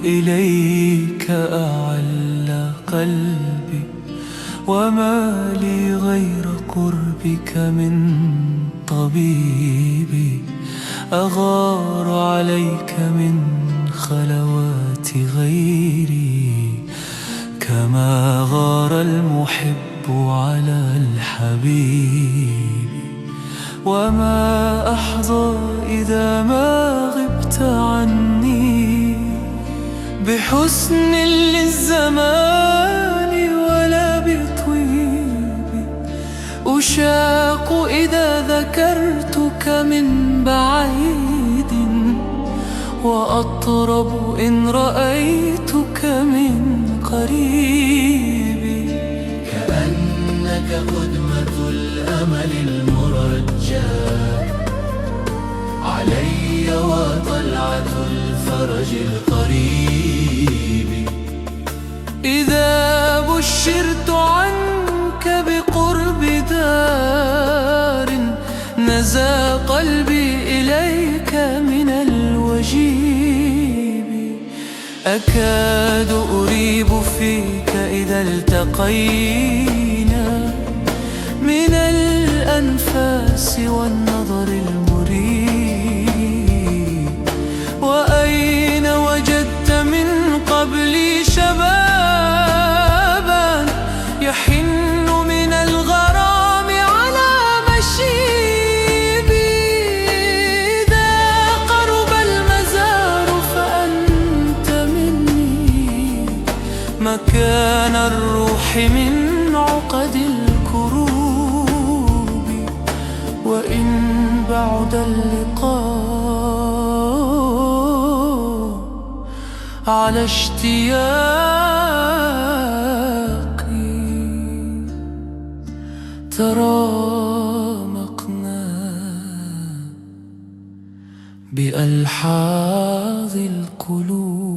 إليك أعلى قلبي، وما لي غير قربك من طبيبي. أغار عليك من خلوات غيري، كما غار المحب على الحبيب. وما أحظى إذا ما غبت عني، بحسن للزمان ولا بطيب. أشاق إذا ذكرتك من بعيد، وأطرب إن رأيتك من قريب. كأنك قدمة الأمل المرجى علي، وطلعة الفرج القريب. إذا بشرت عنك بقرب دار، نزى قلبي إليك من الوجيب. أكاد أريب فيك إذا التقينا، من الأنفاس والنظر المريب. وأين وجدت من قبلي شبابا، يحن من الغرام على مشيبي. إذا قرب المزار فأنت مني، مكان الروح من عقد الكروب. وإن بعد اللقاء على اشتياقي، ترامقنا بألحاظ القلوب.